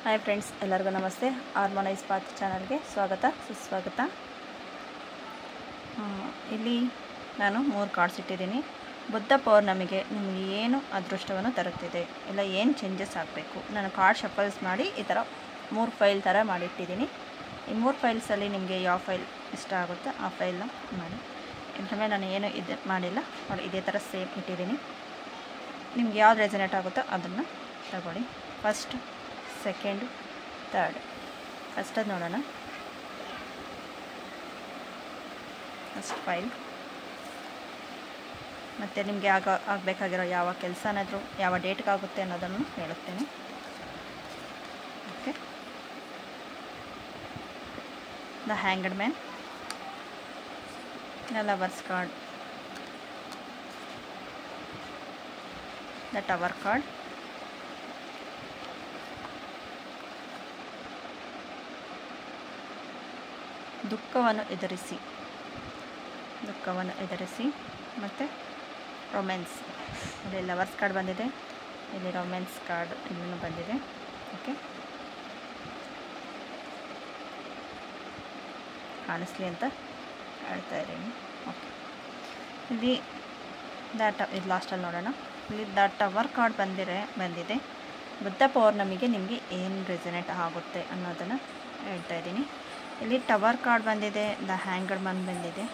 Hi friends, ಎಲ್ಲರಿಗೂ ನಮಸ್ತೆ. Harmonise path ಚಾನಲ್ಗೆ ಸ್ವಾಗತ ಸುಸ್ವಾಗತ. ಇಲ್ಲಿ ನಾನು 3 ಕಾರ್ಡ್ಸ್ ಇಟ್ಟಿದ್ದೀನಿ. ಬುದ್ಧ ಪೌರ್ಣಮಿಗೆ ನಿಮಗೆ ಏನು ಅದೃಷ್ಟವನ್ನು ತರುತ್ತಿದೆ, ಇಲ್ಲ ಏನು ಚೇಂಜಸ್ ಆಗಬೇಕು, ನಾನು ಕಾರ್ಡ್ ಶಫಲ್ಸ್ ಮಾಡಿ ಈ ಥರ 3 ಫೈಲ್ ಥರ ಮಾಡಿಟ್ಟಿದ್ದೀನಿ. ಈ 3 ಫೈಲ್ಸಲ್ಲಿ ನಿಮಗೆ ಯಾವ ಫೈಲ್ ಇಷ್ಟ ಆಗುತ್ತೋ ಆ ಫೈಲ್ನ ಮಾಡಿ. ಇದ್ರ ಮೇಲೆ ನಾನು ಏನು ಇದು ಮಾಡಿಲ್ಲ ನೋಡಿ, ಇದೇ ಥರ ಸೇಮ್ ಇಟ್ಟಿದ್ದೀನಿ. ನಿಮ್ಗೆ ಯಾವ್ದು ರೆಸನೇಟ್ ಆಗುತ್ತೋ ಅದನ್ನು ತಗೊಳ್ಳಿ. First, second, third. ಫಸ್ಟದು ನೋಡೋಣ. ಫಸ್ಟ್ ಫೈಲ್ ಮತ್ತು ನಿಮಗೆ ಆಗಬೇಕಾಗಿರೋ ಯಾವ ಕೆಲಸನಾದರೂ ಯಾವ ಡೇಟ್ಗಾಗುತ್ತೆ ಅನ್ನೋದನ್ನು ಹೇಳುತ್ತೇನೆ. Okay. The hanged man, the lovers card, the tower card, ದುಃಖವನ್ನು ಎದುರಿಸಿ ಮತ್ತು ರೊಮ್ಯಾನ್ಸ್. ಇಲ್ಲಿ ಲವರ್ಸ್ ಕಾರ್ಡ್ ಬಂದಿದೆ, ಇಲ್ಲಿ ರೊಮ್ಯಾನ್ಸ್ ಕಾರ್ಡ್ ಇನ್ನೂ ಬಂದಿದೆ. ಓಕೆ, ಕಾಣಿಸ್ಲಿ ಅಂತ ಹೇಳ್ತಾ ಇದ್ದೀನಿ. ಓಕೆ, ಇಲ್ಲಿ ಇದು ಲಾಸ್ಟಲ್ಲಿ ನೋಡೋಣ. ಇಲ್ಲಿ ದ ಟವರ್ ಕಾರ್ಡ್ ಬಂದಿದೆ. ಬುದ್ಧ ಪೌರ್ಣಮಿಗೆ ನಿಮಗೆ ಏನು ರೆಸನೇಟ್ ಆಗುತ್ತೆ ಅನ್ನೋದನ್ನು ಹೇಳ್ತಾ ಇದ್ದೀನಿ. ಇಲ್ಲಿ ಟವರ್ ಕಾರ್ಡ್ ಬಂದಿದೆ, ದ ಹ್ಯಾಂಗಡ್ ಮ್ಯಾನ್ ಬಂದಿದೆ.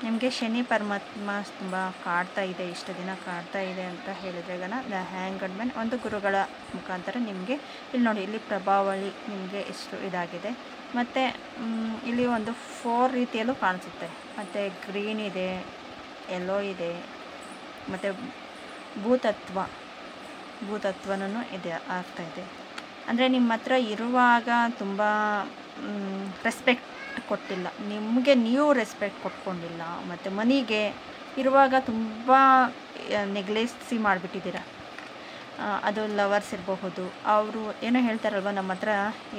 ನಿಮಗೆ ಶನಿ ಪರಮಾತ್ಮ ತುಂಬ ಕಾಡ್ತಾ ಇದೆ, ಇಷ್ಟು ದಿನ ಕಾಡ್ತಾ ಇದೆ ಅಂತ ಹೇಳಿದ್ರೆ ದ ಹ್ಯಾಂಗಡ್ ಮ್ಯಾನ್ ಒಂದು ಗುರುಗಳ ಮುಖಾಂತರ ನಿಮಗೆ ಇಲ್ಲಿ ನೋಡಿ, ಇಲ್ಲಿ ಪ್ರಭಾವಳಿ ನಿಮಗೆ ಎಷ್ಟು ಇದಾಗಿದೆ. ಮತ್ತು ಇಲ್ಲಿ ಒಂದು 4 ರೀತಿಯಲ್ಲೂ ಕಾಣಿಸುತ್ತೆ. ಮತ್ತು ಗ್ರೀನ್ ಇದೆ, ಯೆಲ್ಲೋ ಇದೆ, ಮತ್ತು ಭೂತತ್ವನೂ ಇದೆ ಆಗ್ತಾಯಿದೆ. ಅಂದರೆ ನಿಮ್ಮ ಹತ್ರ ಇರುವಾಗ ತುಂಬ ರೆಸ್ಪೆಕ್ಟ್ ಕೊಟ್ಟಿಲ್ಲ, ನಿಮಗೆ ನೀವು ರೆಸ್ಪೆಕ್ಟ್ ಕೊಟ್ಕೊಂಡಿಲ್ಲ. ಮತ್ತು ಮನಿಗೆ ಇರುವಾಗ ತುಂಬ ನೆಗ್ಲೆಕ್ಸಿ ಮಾಡಿಬಿಟ್ಟಿದ್ದೀರ. ಅದು ಲವರ್ಸ್ ಇರಬಹುದು. ಅವರು ಏನೋ ಹೇಳ್ತಾರಲ್ವ, ನಮ್ಮ ಹತ್ರ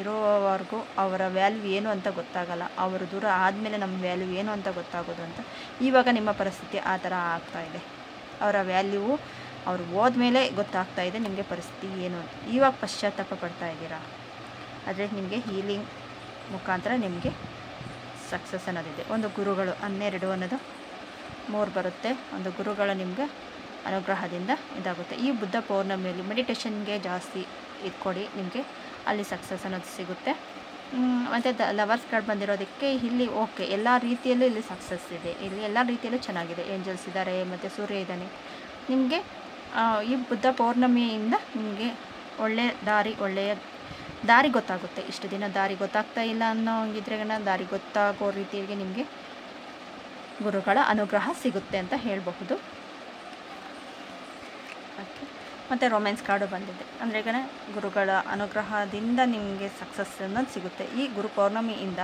ಇರೋವರೆಗೂ ಅವರ ವ್ಯಾಲ್ಯೂ ಏನು ಅಂತ ಗೊತ್ತಾಗಲ್ಲ, ಅವರು ದೂರ ಆದಮೇಲೆ ನಮ್ಮ ವ್ಯಾಲ್ಯೂ ಏನು ಅಂತ ಗೊತ್ತಾಗೋದು ಅಂತ. ಇವಾಗ ನಿಮ್ಮ ಪರಿಸ್ಥಿತಿ ಆ ಥರ ಆಗ್ತಾಯಿದೆ. ಅವರ ವ್ಯಾಲ್ಯೂ ಅವ್ರು ಹೋದ್ಮೇಲೆ ಗೊತ್ತಾಗ್ತಾ ಇದೆ ನಿಮಗೆ ಪರಿಸ್ಥಿತಿ ಏನು ಅಂತ. ಇವಾಗ ಪಶ್ಚಾತ್ತಾಪ ಪಡ್ತಾ ಇದ್ದೀರಾ. ಆದರೆ ನಿಮಗೆ ಹೀಲಿಂಗ್ ಮುಖಾಂತರ ನಿಮಗೆ ಸಕ್ಸಸ್ ಅನ್ನೋದಿದೆ. ಒಂದು ಗುರುಗಳು 12 ಅನ್ನೋದು 3 ಬರುತ್ತೆ. ಒಂದು ಗುರುಗಳು ನಿಮಗೆ ಅನುಗ್ರಹದಿಂದ ಇದಾಗುತ್ತೆ. ಈ ಬುದ್ಧ ಪೌರ್ಣಮಿಯಲ್ಲಿ ಮೆಡಿಟೇಷನ್ಗೆ ಜಾಸ್ತಿ ಇದ್ಕೊಡಿ, ನಿಮಗೆ ಅಲ್ಲಿ ಸಕ್ಸಸ್ ಅನ್ನೋದು ಸಿಗುತ್ತೆ. ಮತ್ತು ಲವರ್ಸ್ ಕಾರ್ಡ್ ಬಂದಿರೋದಕ್ಕೆ ಇಲ್ಲಿ ಓಕೆ, ಎಲ್ಲ ರೀತಿಯಲ್ಲೂ ಇಲ್ಲಿ ಸಕ್ಸಸ್ ಇದೆ. ಇಲ್ಲಿ ಎಲ್ಲ ರೀತಿಯಲ್ಲೂ ಚೆನ್ನಾಗಿದೆ. ಏಂಜಲ್ಸ್ ಇದ್ದಾರೆ ಮತ್ತು ಸೂರ್ಯ ಇದ್ದಾನೆ. ನಿಮಗೆ ಈ ಬುದ್ಧ ಪೌರ್ಣಮಿಯಿಂದ ನಿಮಗೆ ಒಳ್ಳೆಯ ದಾರಿ ಗೊತ್ತಾಗುತ್ತೆ. ಇಷ್ಟು ದಿನ ದಾರಿ ಗೊತ್ತಾಗ್ತಾ ಇಲ್ಲ ಅನ್ನೋ ಹಂಗಿದ್ರೆ ದಾರಿ ಗೊತ್ತಾಗೋ ರೀತಿಯಾಗಿ ನಿಮಗೆ ಗುರುಗಳ ಅನುಗ್ರಹ ಸಿಗುತ್ತೆ ಅಂತ ಹೇಳಬಹುದು. ಓಕೆ, ಮತ್ತು ರೊಮ್ಯಾನ್ಸ್ ಕಾರ್ಡು ಬಂದಿದೆ. ಅಂದರೆ ಗುರುಗಳ ಅನುಗ್ರಹದಿಂದ ನಿಮಗೆ ಸಕ್ಸಸ್ ಅನ್ನೋದು ಸಿಗುತ್ತೆ. ಈ ಗುರು ಪೌರ್ಣಮಿಯಿಂದ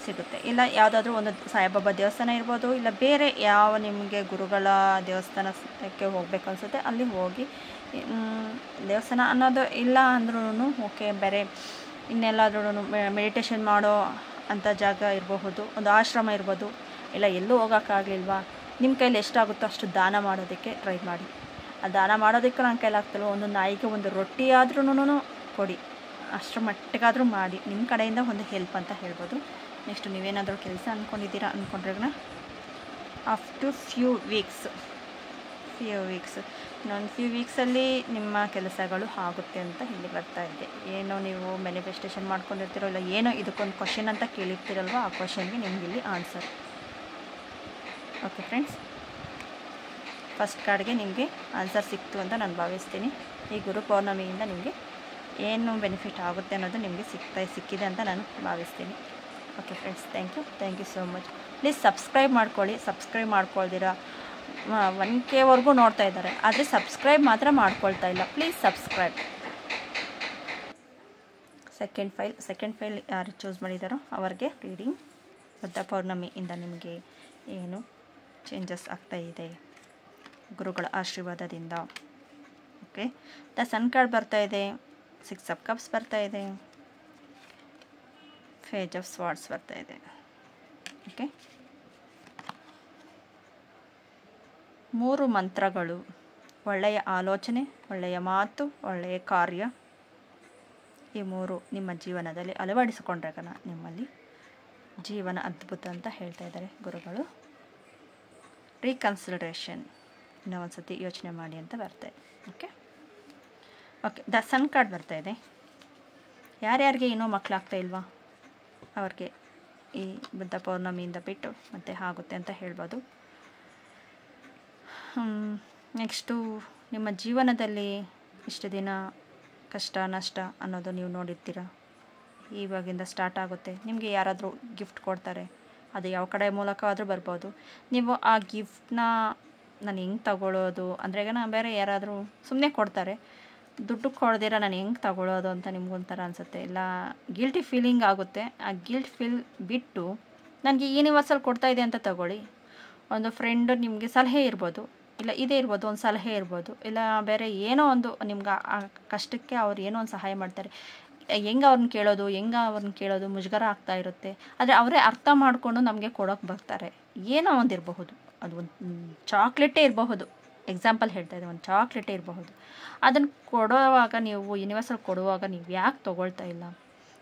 ಸಿಗುತ್ತೆ. ಇಲ್ಲ ಯಾವುದಾದ್ರೂ ಒಂದು ಸಾಯಿಬಾಬಾ ದೇವಸ್ಥಾನ ಇರ್ಬೋದು, ಇಲ್ಲ ಬೇರೆ ಯಾವ ನಿಮಗೆ ಗುರುಗಳ ದೇವಸ್ಥಾನಕ್ಕೆ ಹೋಗ್ಬೇಕು ಅನಿಸುತ್ತೆ ಅಲ್ಲಿ ಹೋಗಿ. ದೇವಸ್ಥಾನ ಅನ್ನೋದು ಇಲ್ಲ ಅಂದ್ರೂ ಓಕೆ, ಬೇರೆ ಇನ್ನೆಲ್ಲಾದ್ರೂ ಮೆಡಿಟೇಷನ್ ಮಾಡೋ ಅಂಥ ಜಾಗ ಇರಬಹುದು, ಒಂದು ಆಶ್ರಮ ಇರ್ಬೋದು. ಇಲ್ಲ ಎಲ್ಲೂ ಹೋಗೋಕ್ಕಾಗಲಿಲ್ವಾ, ನಿಮ್ಮ ಕೈಲಿ ಎಷ್ಟಾಗುತ್ತೋ ಅಷ್ಟು ದಾನ ಮಾಡೋದಕ್ಕೆ ಟ್ರೈ ಮಾಡಿ. ಆ ದಾನ ಮಾಡೋದಕ್ಕೆ ನನ್ನ ಕೈಲಾಗ್ತಲ್ವ, ಒಂದು ನಾಯಿಗೆ ಒಂದು ರೊಟ್ಟಿ ಆದ್ರೂ ಕೊಡಿ, ಅಷ್ಟರ ಮಟ್ಟಿಗಾದರೂ ಮಾಡಿ. ನಿಮ್ಮ ಕಡೆಯಿಂದ ಒಂದು ಹೆಲ್ಪ್ ಅಂತ ಹೇಳ್ಬೋದು. ನೆಕ್ಸ್ಟ್, ನೀವೇನಾದರೂ ಕೆಲಸ ಅಂದ್ಕೊಂಡ್ರೆ ಆಫ್ಟರ್ ಫ್ಯೂ ವೀಕ್ಸ್ ಇನ್ನೊಂದು ಫ್ಯೂ ವೀಕ್ಸಲ್ಲಿ ನಿಮ್ಮ ಕೆಲಸಗಳು ಆಗುತ್ತೆ ಅಂತ ಇಲ್ಲಿ ಬರ್ತಾ ಇದೆ. ಏನೋ ನೀವು ಮ್ಯಾನಿಫೆಸ್ಟೇಷನ್ ಮಾಡ್ಕೊಂಡಿರ್ತೀರೋ, ಇಲ್ಲ ಏನೋ ಇದಕ್ಕೊಂದು ಕ್ವಶನ್ ಅಂತ ಕೇಳಿರ್ತೀರಲ್ವ, ಆ ಕ್ವಶನ್ಗೆ ನಿಮ್ಗೆ ಇಲ್ಲಿ ಆನ್ಸರ್. ಓಕೆ ಫ್ರೆಂಡ್ಸ್, ಫಸ್ಟ್ ಕಾರ್ಡ್ಗೆ ನಿಮಗೆ ಆನ್ಸರ್ ಸಿಕ್ತು ಅಂತ ನಾನು ಭಾವಿಸ್ತೀನಿ. ಈ ಗುರು ಪೌರ್ಣಮಿಯಿಂದ ನಿಮಗೆ ಏನು ಬೆನಿಫಿಟ್ ಆಗುತ್ತೆ ಅನ್ನೋದು ನಿಮಗೆ ಸಿಕ್ಕಿದೆ ಅಂತ ನಾನು ಭಾವಿಸ್ತೀನಿ. Okay friends, thank you so much. Please subscribe ಮಾಡ್ಕೊಳ್ಳಿ. ಸಬ್ಸ್ಕ್ರೈಬ್ ಮಾಡ್ಕೊಳ್ದಿರ 1K ನೋಡ್ತಾ ಇದ್ದಾರೆ, ಆದರೆ ಸಬ್ಸ್ಕ್ರೈಬ್ ಮಾತ್ರ ಮಾಡ್ಕೊಳ್ತಾ ಇಲ್ಲ. Please subscribe. ಸೆಕೆಂಡ್ ಫೈಲ್ ಯಾರು ಚೂಸ್ ಮಾಡಿದಾರೋ ಅವ್ರಿಗೆ ರೀಡಿಂಗ್. ಬುದ್ಧ ಪೌರ್ಣಮಿಯಿಂದ ನಿಮಗೆ ಏನು ಚೇಂಜಸ್ ಆಗ್ತಾ ಇದೆ ಗುರುಗಳ ಆಶೀರ್ವಾದದಿಂದ. ಓಕೆ, ದ ಸನ್ ಕಾರ್ಡ್ ಬರ್ತಾ ಇದೆ, 6 ಆಫ್ ಕಪ್ಸ್ ಬರ್ತಾ ಇದೆ, ಪೇಜ್ ಆಫ್ ಸ್ವಾರ್ಡ್ಸ್ ಬರ್ತಾ ಇದೆ. ಓಕೆ, 3 ಮಂತ್ರಗಳು. ಒಳ್ಳೆಯ ಆಲೋಚನೆ, ಒಳ್ಳೆಯ ಮಾತು, ಒಳ್ಳೆಯ ಕಾರ್ಯ, ಈ 3 ನಿಮ್ಮ ಜೀವನದಲ್ಲಿ ಅಳವಡಿಸಿಕೊಂಡ್ರೆ ನಿಮ್ಮಲ್ಲಿ ಜೀವನ ಅದ್ಭುತ ಅಂತ ಹೇಳ್ತಾ ಇದ್ದಾರೆ ಗುರುಗಳು. ರೀಕನ್ಸಿಡರೇಷನ್, ಇನ್ನೂ ಒಂದು ಸತಿ ಯೋಚನೆ ಮಾಡಿ ಅಂತ ಬರ್ತಾಯಿದೆ. Okay okay the sun card ಬರ್ತಾಯಿದೆ. ಯಾರ್ಯಾರಿಗೆ ಇನ್ನೂ ಮಕ್ಕಳಾಗ್ತಾ ಇಲ್ವಾ ಅವ್ರಿಗೆ ಈ ಬುದ್ಧ ಪೌರ್ಣಮಿಯಿಂದ ಬಿಟ್ಟು ಮತ್ತೆ ಆಗುತ್ತೆ ಅಂತ ಹೇಳ್ಬೋದು. ನೆಕ್ಸ್ಟು ನಿಮ್ಮ ಜೀವನದಲ್ಲಿ ಇಷ್ಟು ದಿನ ಕಷ್ಟ ನಷ್ಟ ಅನ್ನೋದು ನೀವು ನೋಡಿರ್ತೀರ. ಇವಾಗಿಂದ ಸ್ಟಾರ್ಟ್ ಆಗುತ್ತೆ. ನಿಮಗೆ ಯಾರಾದರೂ ಗಿಫ್ಟ್ ಕೊಡ್ತಾರೆ, ಅದು ಯಾವ ಕಡೆ ಮೂಲಕ ಆದರೂ ಬರ್ಬೋದು. ನೀವು ಆ ಗಿಫ್ಟನ್ನ ನಾನು ಹೆಂಗೆ ತಗೊಳ್ಳೋದು ಅಂದರೆ ಈಗ ಬೇರೆ ಯಾರಾದರೂ ಸುಮ್ಮನೆ ಕೊಡ್ತಾರೆ, ದುಡ್ಡು ಕೊಡ್ದಿರ ನಾನು ಹೆಂಗೆ ತಗೊಳ್ಳೋದು ಅಂತ ನಿಮ್ಗೊಂಥರ ಅನಿಸುತ್ತೆ, ಇಲ್ಲ ಗಿಲ್ಟಿ ಫೀಲಿಂಗ್ ಆಗುತ್ತೆ. ಆ ಗಿಲ್ಟ್ ಫೀಲ್ ಬಿಟ್ಟು ನನಗೆ ಯೂನಿವರ್ಸಲ್ ಕೊಡ್ತಾಯಿದೆ ಅಂತ ತಗೊಳ್ಳಿ. ಒಂದು ಫ್ರೆಂಡು ನಿಮಗೆ ಸಲಹೆ ಇರ್ಬೋದು, ಇಲ್ಲ ಇದೇ ಇರ್ಬೋದು, ಒಂದು ಸಲಹೆ ಇರ್ಬೋದು, ಇಲ್ಲ ಬೇರೆ ಏನೋ ಒಂದು ನಿಮ್ಗೆ ಆ ಕಷ್ಟಕ್ಕೆ ಅವ್ರು ಏನೋ ಒಂದು ಸಹಾಯ ಮಾಡ್ತಾರೆ. ಹೆಂಗೆ ಅವ್ರನ್ನ ಕೇಳೋದು ಮುಜುಗರ ಆಗ್ತಾ ಇರುತ್ತೆ. ಆದರೆ ಅವರೇ ಅರ್ಥ ಮಾಡಿಕೊಂಡು ನಮಗೆ ಕೊಡೋಕೆ ಬರ್ತಾರೆ. ಏನೋ ಒಂದು ಇರಬಹುದು, ಅದು ಒಂದು ಚಾಕ್ಲೇಟೇ ಇರಬಹುದು, ಎಕ್ಸಾಂಪಲ್ ಹೇಳ್ತಾ ಇದ್ದೆ, ಒಂದು ಚಾಕ್ಲೇಟೇ ಇರಬಹುದು. ಅದನ್ನು ಕೊಡುವಾಗ ನೀವು ಯೂನಿವರ್ಸಲ್ ಕೊಡುವಾಗ ನೀವು ಯಾಕೆ ತೊಗೊಳ್ತಾ ಇಲ್ಲ?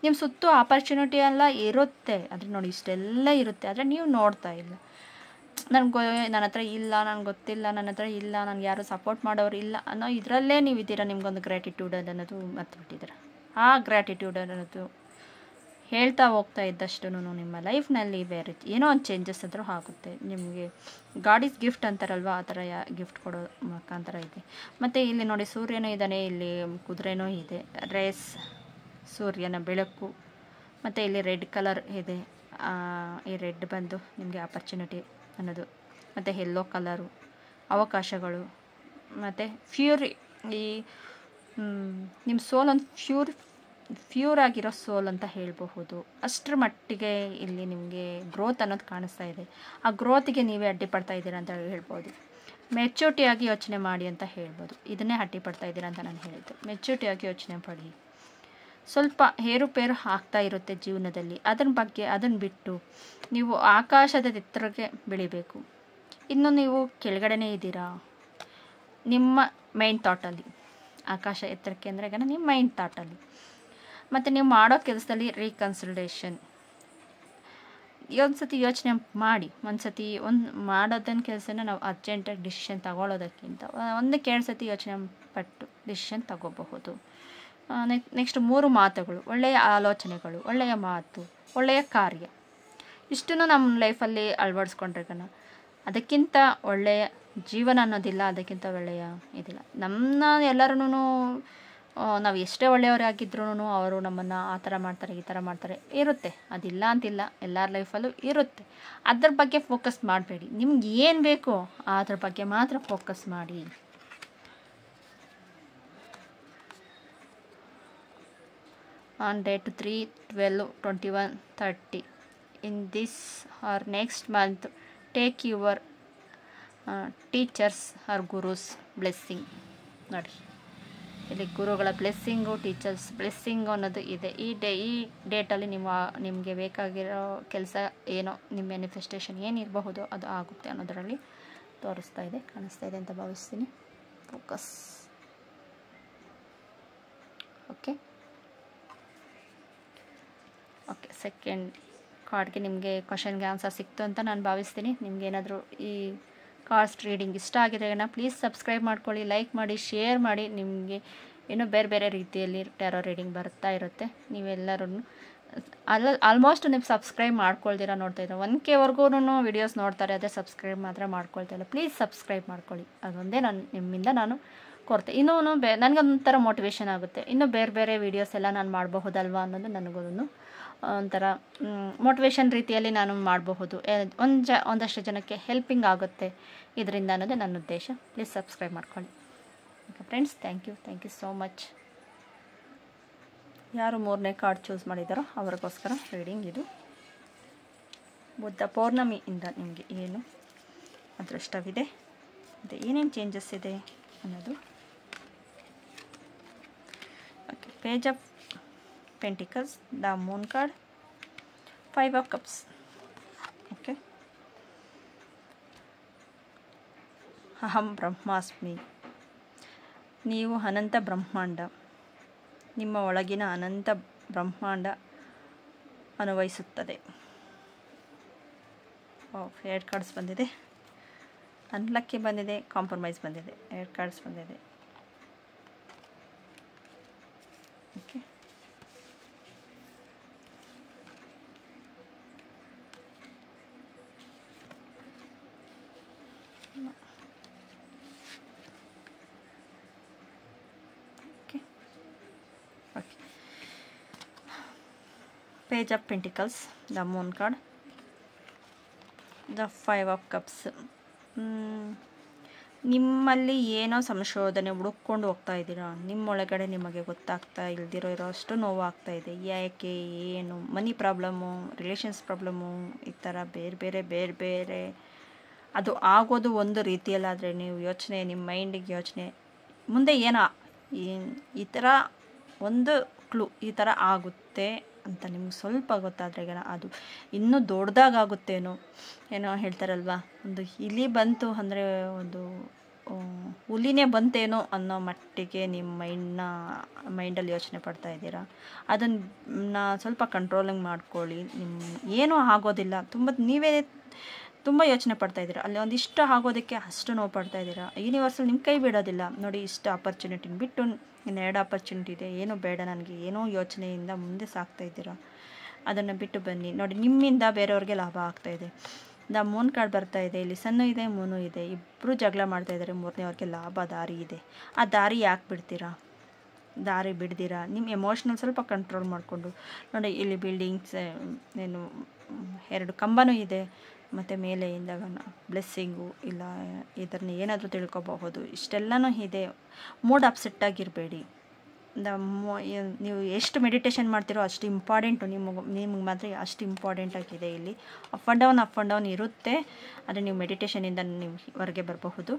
ನಿಮ್ಮ ಸುತ್ತು ಆಪರ್ಚುನಿಟಿ ಎಲ್ಲ ಇರುತ್ತೆ, ಆದರೆ ನೋಡಿ ಇಷ್ಟೆಲ್ಲ ಇರುತ್ತೆ, ಆದರೆ ನೀವು ನೋಡ್ತಾ ಇಲ್ಲ. ನನ್ನ ಹತ್ರ ಇಲ್ಲ, ನನಗೆ ಗೊತ್ತಿಲ್ಲ, ನನ್ನ ಹತ್ರ ಇಲ್ಲ, ನನಗೆ ಯಾರು ಸಪೋರ್ಟ್ ಮಾಡೋರು ಇಲ್ಲ ಅನ್ನೋ ಇದರಲ್ಲೇ ನೀವು ಇದ್ದೀರ. ನಿಮ್ಗೊಂದು ಗ್ರ್ಯಾಟಿಟ್ಯೂಡ್ ಅನ್ನೋದು ಮರ್ತುಬಿಟ್ಟಿದ್ದೀರ. ಆ ಗ್ರ್ಯಾಟಿಟ್ಯೂಡ್ ಅನ್ನೋದು ಹೇಳ್ತಾ ಹೋಗ್ತಾ ಇದ್ದಷ್ಟು ನಿಮ್ಮ ಲೈಫ್ನಲ್ಲಿ ಬೇರೆ ಏನೋ ಒಂದು ಚೇಂಜಸ್ ಆದರೂ ಆಗುತ್ತೆ. ನಿಮಗೆ ಗಾಡ್ ಈಸ್ ಗಿಫ್ಟ್ ಅಂತಾರಲ್ವ, ಆ ಥರ ಗಿಫ್ಟ್ ಕೊಡೋ ಮುಖಾಂತರ ಇದೆ. ಮತ್ತು ಇಲ್ಲಿ ನೋಡಿ ಸೂರ್ಯನೂ ಇದ್ದಾನೆ, ಇಲ್ಲಿ ಕುದುರೆನೂ ಇದೆ, ರೇಸ್, ಸೂರ್ಯನ ಬೆಳಕು, ಮತ್ತು ಇಲ್ಲಿ ರೆಡ್ ಕಲರ್ ಇದೆ. ಈ ರೆಡ್ ಬಂದು ನಿಮಗೆ ಆಪರ್ಚುನಿಟಿ ಅನ್ನೋದು, ಮತ್ತು ಯೆಲ್ಲೋ ಕಲರು ಅವಕಾಶಗಳು, ಮತ್ತು ಫ್ಯೂರಿ, ಈ ನಿಮ್ಮ ಸೋಲ್ ಒಂದು ಫ್ಯೂರ್ ಆಗಿರೋ ಸೋಲ್ ಅಂತ ಹೇಳಬಹುದು. ಅಷ್ಟರ ಮಟ್ಟಿಗೆ ಇಲ್ಲಿ ನಿಮಗೆ ಗ್ರೋತ್ ಅನ್ನೋದು ಕಾಣಿಸ್ತಾ ಇದೆ. ಆ ಗ್ರೋತಿಗೆ ನೀವೇ ಅಡ್ಡಿಪಡ್ತಾ ಇದ್ದೀರಾ ಅಂತ ಹೇಳ್ಬೋದು. ಮೆಚೂರಿಟಿಯಾಗಿ ಯೋಚನೆ ಮಾಡಿ ಅಂತ ಹೇಳ್ಬೋದು. ಇದನ್ನೇ ಅಡ್ಡಿಪಡ್ತಾ ಇದ್ದೀರಾ ಅಂತ ನಾನು ಹೇಳಿದ್ದು. ಮೆಚೂರಿಟಿಯಾಗಿ ಯೋಚನೆ ಪಡಿ. ಸ್ವಲ್ಪ ಏರುಪೇರು ಆಗ್ತಾ ಇರುತ್ತೆ ಜೀವನದಲ್ಲಿ, ಅದನ್ನು ಬಿಟ್ಟು ನೀವು ಆಕಾಶದ ಎತ್ತರಕ್ಕೆ ಬೆಳಿಬೇಕು. ಇನ್ನು ನೀವು ಕೆಳಗಡೆನೇ ಇದ್ದೀರಾ ನಿಮ್ಮ ಮೈಂಡ್ ಥಾಟಲ್ಲಿ. ಆಕಾಶ ಎತ್ತರಕ್ಕೆ ಅಂದರೆ ಈಗ ನಿಮ್ಮ ಮೈಂಡ್ ಥಾಟಲ್ಲಿ. ಮತ್ತು ನೀವು ಮಾಡೋ ಕೆಲಸದಲ್ಲಿ ರೀಕನ್ಸಿಡರೇಷನ್, ಒಂದು ಸತಿ ಯೋಚನೆ ಮಾಡಿ. ಒಂದು ಸತಿ ಮಾಡೋದನ್ನ ಕೆಲಸನ ನಾವು ಅರ್ಜೆಂಟಾಗಿ ಡಿಸಿಷನ್ ತಗೊಳ್ಳೋದಕ್ಕಿಂತ ಒಂದಕ್ಕೆ 2 ಸತಿ ಯೋಚನೆ ಪಟ್ಟು ಡಿಸಿಷನ್ ತಗೋಬಹುದು. ನೆಕ್ಸ್ಟ್ 3 ಮಾತುಗಳು, ಒಳ್ಳೆಯ ಆಲೋಚನೆಗಳು, ಒಳ್ಳೆಯ ಮಾತು, ಒಳ್ಳೆಯ ಕಾರ್ಯ, ಇಷ್ಟನ್ನು ನಮ್ಮ ಲೈಫಲ್ಲಿ ಅಳವಡಿಸ್ಕೊಂಡ್ರೆ ಅದಕ್ಕಿಂತ ಒಳ್ಳೆಯ ಜೀವನ ಅನ್ನೋದಿಲ್ಲ, ಅದಕ್ಕಿಂತ ಒಳ್ಳೆಯ ಇದಿಲ್ಲ. ಎಲ್ಲರೂ ನಾವು ಎಷ್ಟೇ ಒಳ್ಳೆಯವರಾಗಿದ್ರೂ ಅವರು ನಮ್ಮನ್ನು ಆ ಥರ ಮಾಡ್ತಾರೆ, ಈ ಥರ ಮಾಡ್ತಾರೆ ಇರುತ್ತೆ. ಅದಿಲ್ಲ ಅಂತಿಲ್ಲ, ಎಲ್ಲರ ಲೈಫಲ್ಲೂ ಇರುತ್ತೆ. ಅದ್ರ ಬಗ್ಗೆ ಫೋಕಸ್ ಮಾಡಬೇಡಿ. ನಿಮ್ಗೆ ಏನು ಬೇಕೋ ಅದ್ರ ಬಗ್ಗೆ ಮಾತ್ರ ಫೋಕಸ್ ಮಾಡಿ. On date 3/12/21/30 in this or next month, take your teachers or gurus blessing. ನೋಡಿ ಇಲ್ಲಿ ಗುರುಗಳ ಬ್ಲೆಸ್ಸಿಂಗು, ಟೀಚರ್ಸ್ ಬ್ಲೆಸ್ಸಿಂಗು ಅನ್ನೋದು ಇದೆ. ಈ ಡೇಟಲ್ಲಿ ನಿಮಗೆ ಬೇಕಾಗಿರೋ ಕೆಲಸ ಏನೋ, ನಿಮ್ಮ ಮ್ಯಾನಿಫೆಸ್ಟೇಷನ್ ಏನಿರಬಹುದು ಅದು ಆಗುತ್ತೆ ಅನ್ನೋದರಲ್ಲಿ ತೋರಿಸ್ತಾ ಇದೆ, ಕಾಣಿಸ್ತಾ ಇದೆ ಅಂತ ಭಾವಿಸ್ತೀನಿ. ಫೋಕಸ್. ಓಕೆ ಓಕೆ ಸೆಕೆಂಡ್ ಕಾರ್ಡ್ಗೆ ನಿಮಗೆ ಕ್ವಶನ್ಗೆ ಆನ್ಸರ್ ಸಿಕ್ತು ಅಂತ ನಾನು ಭಾವಿಸ್ತೀನಿ. ನಿಮಗೇನಾದರೂ ಈ ಕಾರ್ಡ್ಸ್ ರೀಡಿಂಗ್ ಇಷ್ಟ ಆಗಿದೆ ಪ್ಲೀಸ್ ಸಬ್ಸ್ಕ್ರೈಬ್ ಮಾಡ್ಕೊಳ್ಳಿ, ಲೈಕ್ ಮಾಡಿ, ಶೇರ್ ಮಾಡಿ. ನಿಮಗೆ ಇನ್ನೂ ಬೇರೆ ಬೇರೆ ರೀತಿಯಲ್ಲಿ ಟ್ಯಾರೋ ರೀಡಿಂಗ್ ಬರ್ತಾ ಇರುತ್ತೆ. ನೀವೆಲ್ಲರೂ ಆಲ್ಮೋಸ್ಟ್ ನೀವು ಸಬ್ಸ್ಕ್ರೈಬ್ ಮಾಡ್ಕೊಳ್ತೀರಾ, ನೋಡ್ತಾ ಇದ್ದೀರಾ. 1Kವರೆಗೂ ವೀಡಿಯೋಸ್ ನೋಡ್ತಾರೆ, ಅದೇ ಸಬ್ಸ್ಕ್ರೈಬ್ ಮಾತ್ರ ಮಾಡ್ಕೊಳ್ತಾ ಇಲ್ಲ. ಪ್ಲೀಸ್ ಸಬ್ಸ್ಕ್ರೈಬ್ ಮಾಡ್ಕೊಳ್ಳಿ, ಅದೊಂದೇ ನಿಮ್ಮಿಂದ ನಾನು ಕೊರತೆ. ಇನ್ನೂ ನನಗೊಂಥರ ಮೋಟಿವೇಶನ್ ಆಗುತ್ತೆ, ಇನ್ನೂ ಬೇರೆ ಬೇರೆ ವೀಡಿಯೋಸ್ ಎಲ್ಲ ನಾನು ಮಾಡಬಹುದಲ್ವಾ ಅನ್ನೋದು ನನಗೂ ಒಂಥರ ಮೋಟಿವೇಶನ್ ರೀತಿಯಲ್ಲಿ ನಾನು ಮಾಡಬಹುದು. ಒಂದಷ್ಟು ಜನಕ್ಕೆ ಹೆಲ್ಪಿಂಗ್ ಆಗುತ್ತೆ ಇದರಿಂದ ಅನ್ನೋದು ನನ್ನ ಉದ್ದೇಶ. ಪ್ಲೀಸ್ ಸಬ್ಸ್ಕ್ರೈಬ್ ಮಾಡ್ಕೊಳ್ಳಿ. Okay friends, thank you so much. ಯಾರು 3ನೇ ಕಾರ್ಡ್ ಚೂಸ್ ಮಾಡಿದಾರೋ ಅವ್ರಿಗೋಸ್ಕರ ರೀಡಿಂಗ್ ಇದು. ಬುದ್ಧ ಪೌರ್ಣಮಿಯಿಂದ ನಿಮಗೆ ಏನು ಅದೃಷ್ಟವಿದೆ, ಮತ್ತು ಏನೇನು ಚೇಂಜಸ್ ಇದೆ ಅನ್ನೋದು. Okay, page of Pentacles, the Moon card, 5 of Cups. Okay, ಅಹಂ ಬ್ರಹ್ಮಾಸ್ಮಿ, ನೀವು ಅನಂತ ಬ್ರಹ್ಮಾಂಡ. ನಿಮ್ಮ ಒಳಗಿನ ಅನಂತ ಬ್ರಹ್ಮಾಂಡ ಅನ್ವಯಿಸುತ್ತದೆ. 2 ಕಾರ್ಡ್ಸ್ ಬಂದಿದೆ. ಅನ್ಲಕ್ಕಿ ಬಂದಿದೆ, ಕಾಂಪ್ರಮೈಸ್ ಬಂದಿದೆ. 2 ಕಾರ್ಡ್ಸ್ ಬಂದಿದೆ. Okay, Page of Pentacles, the Moon card, the 5 of Cups. ನಿಮ್ಮಲ್ಲಿ ಏನೋ ಸಂಶೋಧನೆ ಹುಡುಕೊಂಡು ಹೋಗ್ತಾ ಇದ್ದೀರಾ. ನಿಮ್ಮೊಳಗಡೆ ನಿಮಗೆ ಗೊತ್ತಾಗ್ತಾ ಇಲ್ದಿರೋ ಅಷ್ಟು ನೋವಾಗ್ತಾ ಇದೆ. ಯಾಕೆ, ಏನು, ಮನಿ ಪ್ರಾಬ್ಲಮ್ಮು, ರಿಲೇಷನ್ಸ್ ಪ್ರಾಬ್ಲಮ್ಮು, ಈ ಥರ ಬೇರೆ ಬೇರೆ ಅದು ಆಗೋದು ಒಂದು ರೀತಿಯಲ್ಲಾದರೆ ನೀವು ಯೋಚನೆ, ನಿಮ್ಮ ಮೈಂಡಿಗೆ ಯೋಚನೆ ಮುಂದೆ ಏನೋ ಈ ಥರ ಒಂದು ಕ್ಲೂ ಈ ಥರ ಆಗುತ್ತೆ ಅಂತ ನಿಮ್ಗೆ ಸ್ವಲ್ಪ ಗೊತ್ತಾದರೆ ಅದು ಇನ್ನೂ ದೊಡ್ಡದಾಗುತ್ತೇನೋ. ಏನೋ ಹೇಳ್ತಾರಲ್ವ, ಒಂದು ಇಲಿ ಬಂತು ಅಂದರೆ ಒಂದು ಹುಲಿನೇ ಬಂತೇನೋ ಅನ್ನೋ ಮಟ್ಟಿಗೆ ನಿಮ್ಮ ಮೈಂಡಲ್ಲಿ ಯೋಚನೆ ಪಡ್ತಾ ಇದ್ದೀರಾ. ಅದನ್ನು ಸ್ವಲ್ಪ ಕಂಟ್ರೋಲಿಂಗ್ ಮಾಡ್ಕೊಳ್ಳಿ. ಏನೂ ಆಗೋದಿಲ್ಲ. ನೀವೇ ತುಂಬ ಯೋಚನೆ ಪಡ್ತಾ ಇದ್ದೀರಾ. ಅಲ್ಲಿ ಒಂದಿಷ್ಟು ಆಗೋದಕ್ಕೆ ಅಷ್ಟು ನೋವು ಪಡ್ತಾ ಇದ್ದೀರಾ. ಯೂನಿವರ್ಸಲ್ ನಿಮ್ಮ ಕೈ ಬಿಡೋದಿಲ್ಲ ನೋಡಿ. ಇಷ್ಟು ಆಪರ್ಚುನಿಟಿನ ಬಿಟ್ಟು ಇನ್ನು 2 ಆಪರ್ಚುನಿಟಿ ಇದೆ, ಏನೂ ಬೇಡ ನನಗೆ, ಏನೋ ಯೋಚನೆಯಿಂದ ಮುಂದೆ ಸಾಗ್ತಾ ಇದ್ದೀರಾ. ಅದನ್ನು ಬಿಟ್ಟು ಬನ್ನಿ. ನೋಡಿ, ನಿಮ್ಮಿಂದ ಬೇರೆಯವ್ರಿಗೆ ಲಾಭ ಆಗ್ತಾಯಿದೆ. ದ ಮೂನ್ ಕಾರ್ಡ್ ಬರ್ತಾ ಇದೆ. ಇಲ್ಲಿ ಸನ್ನು ಇದೆ, ಮೂನು ಇದೆ. ಇಬ್ಬರು ಜಗಳ ಮಾಡ್ತಾ ಇದ್ದಾರೆ. 3ನೇವ್ರಿಗೆ ಲಾಭ ದಾರಿ ಇದೆ. ಆ ದಾರಿ ಯಾಕೆ ಬಿಡ್ತೀರಾ? ದಾರಿ ಬಿಡ್ದಿರಾ ನಿಮ್ಮ ಎಮೋಷ್ನಲ್ ಸ್ವಲ್ಪ ಕಂಟ್ರೋಲ್ ಮಾಡಿಕೊಂಡು ನೋಡಿ. ಇಲ್ಲಿ ಬಿಲ್ಡಿಂಗ್ಸ್ ಏನು 2 ಕಂಬನೂ ಇದೆ, ಮತ್ತು ಮೇಲೆಯಿಂದ ಬ್ಲೆಸ್ಸಿಂಗು ಇಲ್ಲ ಇದನ್ನು ಏನಾದರೂ ತಿಳ್ಕೊಬಹುದು. ಇಷ್ಟೆಲ್ಲನೂ ಇದೆ. ಮೂಡ್ ಅಪ್ಸೆಟ್ ಆಗಿರಬೇಡಿ. ನೀವು ಎಷ್ಟು ಮೆಡಿಟೇಷನ್ ಮಾಡ್ತೀರೋ ಅಷ್ಟು ಇಂಪಾರ್ಟೆಂಟು. ನಿಮಗೆ ಮಾತ್ರ ಅಷ್ಟು ಇಂಪಾರ್ಟೆಂಟ್ ಆಗಿದೆ. ಇಲ್ಲಿ ಅಪ್ ಆ್ಯಂಡ್ ಡೌನ್ ಇರುತ್ತೆ. ಆದರೆ ನೀವು ಮೆಡಿಟೇಷನಿಂದ ನೀವು ಹೊರಗೆ ಬರಬಹುದು.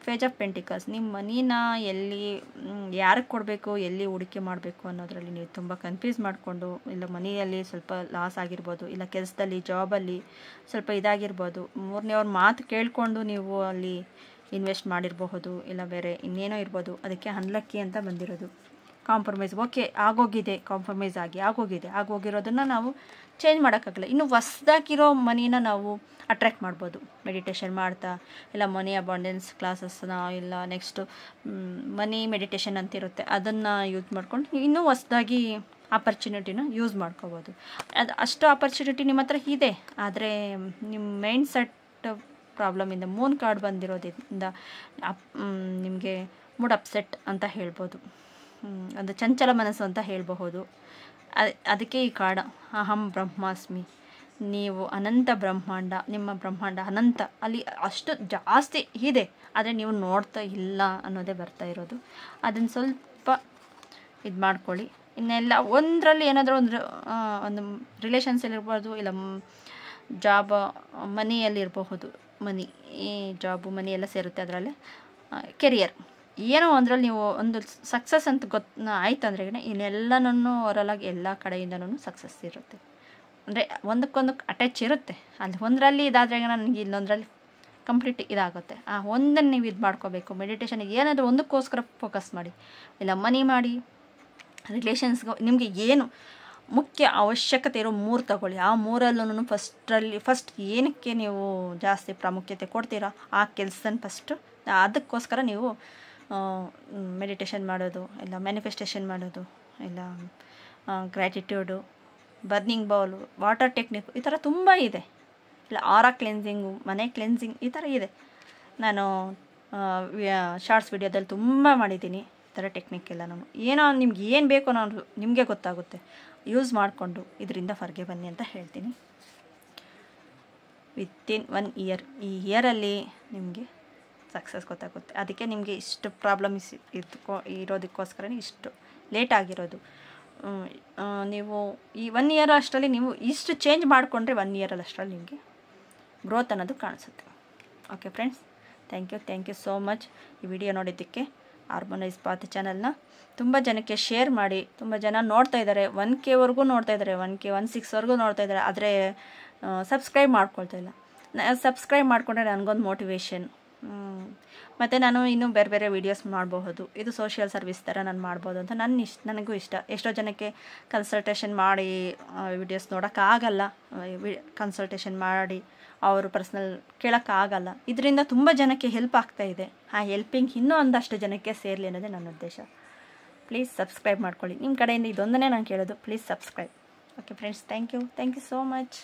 ಪೇಜ್ ಆಫ್ ಪೆಂಟಿಕಲ್ಸ್, ನಿಮ್ಮ ಮನಿನ ಎಲ್ಲಿ ಯಾರಿಗೆ ಕೊಡಬೇಕು, ಎಲ್ಲಿ ಹೂಡಿಕೆ ಮಾಡಬೇಕು ಅನ್ನೋದರಲ್ಲಿ ನೀವು ತುಂಬ ಕನ್ಫ್ಯೂಸ್ ಮಾಡಿಕೊಂಡು, ಇಲ್ಲ ಮನಿಯಲ್ಲಿ ಸ್ವಲ್ಪ ಲಾಸ್ ಆಗಿರ್ಬೋದು, ಇಲ್ಲ ಕೆಲಸದಲ್ಲಿ ಜಾಬಲ್ಲಿ ಸ್ವಲ್ಪ ಇದಾಗಿರ್ಬೋದು, 3ನೇವ್ರ ಮಾತು ಕೇಳಿಕೊಂಡು ನೀವು ಅಲ್ಲಿ ಇನ್ವೆಸ್ಟ್ ಮಾಡಿರಬಹುದು, ಇಲ್ಲ ಬೇರೆ ಇನ್ನೇನೋ ಇರ್ಬೋದು. ಅದಕ್ಕೆ ಅನ್ಲಕ್ಕಿ ಅಂತ ಬಂದಿರೋದು. ಕಾಂಪ್ರಮೈಸ್ ಓಕೆ ಆಗೋಗಿದೆ, ಕಾಂಪ್ರಮೈಸ್ ಆಗೋಗಿರೋದನ್ನು ನಾವು ಚೇಂಜ್ ಮಾಡೋಕ್ಕಾಗಲ್ಲ. ಇನ್ನು ಹೊಸ್ದಾಗಿರೋ ಮನಿನ ನಾವು ಅಟ್ರ್ಯಾಕ್ಟ್ ಮಾಡ್ಬೋದು ಮೆಡಿಟೇಷನ್ ಮಾಡ್ತಾ, ಇಲ್ಲ ಮನಿ ಅಬಂಡೆನ್ಸ್ ಕ್ಲಾಸಸ್ನ, ಇಲ್ಲ ನೆಕ್ಸ್ಟು ಮನಿ ಮೆಡಿಟೇಷನ್ ಅಂತಿರುತ್ತೆ, ಅದನ್ನು ಯೂಸ್ ಮಾಡ್ಕೊಂಡು ಇನ್ನೂ ಹೊಸ್ದಾಗಿ ಆಪರ್ಚುನಿಟಿನ ಯೂಸ್ ಮಾಡ್ಕೋಬೋದು. ಅಷ್ಟು ಆಪರ್ಚುನಿಟಿ ನಿಮ್ಮ ಹತ್ರ ಇದೆ. ಆದರೆ ನಿಮ್ಮ ಮೈಂಡ್ ಸೆಟ್ ಪ್ರಾಬ್ಲಮಿಂದ ಮೂನ್ ಕಾರ್ಡ್ ಬಂದಿರೋದ್ರಿಂದ ನಿಮಗೆ ಮೂಡ್ ಅಪ್ಸೆಟ್ ಅಂತ ಹೇಳ್ಬೋದು. ಒಂದು ಚಂಚಲ ಮನಸ್ಸು ಅಂತ ಹೇಳಬಹುದು. ಅದಕ್ಕೆ ಈ ಕಾರ್ಡ್ ಅಹಂ ಬ್ರಹ್ಮಾಸ್ಮಿ. ನೀವು ಅನಂತ ಬ್ರಹ್ಮಾಂಡ, ನಿಮ್ಮ ಬ್ರಹ್ಮಾಂಡ ಅನಂತ, ಅಲ್ಲಿ ಅಷ್ಟು ಜಾಸ್ತಿ ಇದೆ. ಆದರೆ ನೀವು ನೋಡ್ತಾ ಇಲ್ಲ ಅನ್ನೋದೇ ಬರ್ತಾ ಇರೋದು. ಅದನ್ನು ಸ್ವಲ್ಪ ಇದು ಮಾಡ್ಕೊಳ್ಳಿ. ಇನ್ನೆಲ್ಲ ಒಂದರಲ್ಲಿ ಏನಾದರೂ ಒಂದು ರಿಲೇಷನ್ಸಲ್ಲಿರ್ಬೋದು, ಇಲ್ಲ ಜಾಬ್ ಮನಿಯಲ್ಲಿರಬಹುದು. ಈ ಜಾಬು ಮನಿ ಎಲ್ಲ ಸೇರುತ್ತೆ ಅದರಲ್ಲಿ. ಕೆರಿಯರ್ ಏನೋ ಒಂದರಲ್ಲಿ ನೀವು ಒಂದು ಸಕ್ಸಸ್ ಅಂತ ಆಯ್ತಂದ್ರೆ ಇನ್ನೆಲ್ಲನೂ ಓವರಾಲಾಗಿ ಎಲ್ಲ ಕಡೆಯಿಂದನೂ ಸಕ್ಸಸ್ ಇರುತ್ತೆ. ಅಂದರೆ ಒಂದಕ್ಕೊಂದು ಅಟ್ಯಾಚ್ ಇರುತ್ತೆ. ಅಲ್ಲಿ ಒಂದರಲ್ಲಿ ಇದಾದರೆ ನನಗೆ ಇನ್ನೊಂದರಲ್ಲಿ ಕಂಪ್ಲೀಟ್ ಇದಾಗುತ್ತೆ. ಆ ಒಂದನ್ನು ನೀವು ಇದು ಮಾಡ್ಕೋಬೇಕು. ಮೆಡಿಟೇಷನ್ಗೆ ಏನಾದರೂ ಒಂದಕ್ಕೋಸ್ಕರ ಫೋಕಸ್ ಮಾಡಿ, ಇಲ್ಲ ಮನಿ ಮಾಡಿ, ರಿಲೇಷನ್ಸ್ಗೆ ನಿಮಗೆ ಏನು ಮುಖ್ಯ ಅವಶ್ಯಕತೆ ಇರೋ 3 ತಗೊಳ್ಳಿ. ಆ 3ರಲ್ಲೂ ಫಸ್ಟ್ ಏನಕ್ಕೆ ನೀವು ಜಾಸ್ತಿ ಪ್ರಾಮುಖ್ಯತೆ ಕೊಡ್ತೀರಾ ಆ ಕೆಲಸನ ಫಸ್ಟು ಅದಕ್ಕೋಸ್ಕರ ನೀವು ಮೆಡಿಟೇಷನ್ ಮಾಡೋದು, ಇಲ್ಲ ಮ್ಯಾನಿಫೆಸ್ಟೇಷನ್ ಮಾಡೋದು, ಇಲ್ಲ ಗ್ರ್ಯಾಟಿಟ್ಯೂಡು, ಬರ್ನಿಂಗ್ ಬೌಲು, ವಾಟರ್ ಟೆಕ್ನಿಕ್, ಈ ಥರ ತುಂಬ ಇದೆ. ಇಲ್ಲ ಆರಾ ಕ್ಲೆನ್ಸಿಂಗು, ಮನೆ ಕ್ಲೆನ್ಸಿಂಗ್, ಈ ಥರ ಇದೆ. ನಾನು ಶಾರ್ಟ್ಸ್ ವಿಡಿಯೋದಲ್ಲಿ ತುಂಬ ಮಾಡಿದ್ದೀನಿ ಈ ಥರ ಟೆಕ್ನಿಕ್ ಎಲ್ಲ. ನಾನು ಏನೋ ನಿಮ್ಗೆ ಏನು ಬೇಕೋ ನಾನು ನಿಮಗೆ ಗೊತ್ತಾಗುತ್ತೆ. ಯೂಸ್ ಮಾಡಿಕೊಂಡು ಇದರಿಂದ ಹೊರಗೆ ಬನ್ನಿ ಅಂತ ಹೇಳ್ತೀನಿ. ವಿತಿನ್ 1 ಇಯರ್, ಈ ಇಯರಲ್ಲಿ ನಿಮಗೆ ಸಕ್ಸಸ್ ಗೊತ್ತಾಗುತ್ತೆ. ಅದಕ್ಕೆ ನಿಮಗೆ ಇಷ್ಟು ಪ್ರಾಬ್ಲಮ್ಸ್ ಇರೋದಕ್ಕೋಸ್ಕರ ಇಷ್ಟು ಲೇಟ್ ಆಗಿರೋದು. ನೀವು ಈ 1 ಇಯರ್ ಅಷ್ಟರಲ್ಲಿ ನೀವು ಇಷ್ಟು ಚೇಂಜ್ ಮಾಡಿಕೊಂಡ್ರೆ 1 ಇಯರಲ್ಲಿ ಅಷ್ಟರಲ್ಲಿ ನಿಮಗೆ ಗ್ರೋತ್ ಅನ್ನೋದು ಕಾಣಿಸುತ್ತೆ. Okay friends, thank you so much ಈ ವಿಡಿಯೋ ನೋಡಿದ್ದಕ್ಕೆ. ಹಾರ್ಮೋನೈಸ್ ಪಾತ್ ಚಾನಲ್ನ ತುಂಬ ಜನಕ್ಕೆ ಶೇರ್ ಮಾಡಿ. ತುಂಬ ಜನ ನೋಡ್ತಾ ಇದ್ದಾರೆ, 1K ನೋಡ್ತಾ ಇದ್ದಾರೆ, 1K 16ವರೆಗೂ ನೋಡ್ತಾ ಇದ್ದಾರೆ. ಆದರೆ ಸಬ್ಸ್ಕ್ರೈಬ್ ಮಾಡ್ಕೊಳ್ತಾ ಇಲ್ಲ. ಸಬ್ಸ್ಕ್ರೈಬ್ ಮಾಡಿಕೊಂಡ್ರೆ ನನಗೊಂದು ಮೋಟಿವೇಶನ್. ಮತ್ತು ನಾನು ಇನ್ನೂ ಬೇರೆ ಬೇರೆ ವೀಡಿಯೋಸ್ ಮಾಡಬಹುದು. ಇದು ಸೋಷಿಯಲ್ ಸರ್ವಿಸ್ ಥರ ನಾನು ಮಾಡ್ಬೋದು ಅಂತ ನನಗೂ ಇಷ್ಟ. ಎಷ್ಟೋ ಜನಕ್ಕೆ ಕನ್ಸಲ್ಟೇಷನ್ ಮಾಡಿ ವೀಡಿಯೋಸ್ ನೋಡೋಕ್ಕಾಗಲ್ಲ, ಕನ್ಸಲ್ಟೇಷನ್ ಮಾಡಿ ಅವರು ಪರ್ಸ್ನಲ್ ಕೇಳೋಕ್ಕಾಗಲ್ಲ. ಇದರಿಂದ ತುಂಬ ಜನಕ್ಕೆ ಹೆಲ್ಪ್ ಆಗ್ತಾಯಿದೆ. ಆ ಹೆಲ್ಪಿಂಗ್ ಇನ್ನೂ ಒಂದಷ್ಟು ಜನಕ್ಕೆ ಸೇರಲಿ ಅನ್ನೋದೇ ನನ್ನ ಉದ್ದೇಶ. ಪ್ಲೀಸ್ ಸಬ್ಸ್ಕ್ರೈಬ್ ಮಾಡ್ಕೊಳ್ಳಿ. ನಿಮ್ಮ ಕಡೆಯಿಂದ ಇದೊಂದನ್ನೇ ನಾನು ಕೇಳೋದು, please subscribe. Okay friends, thank you so much.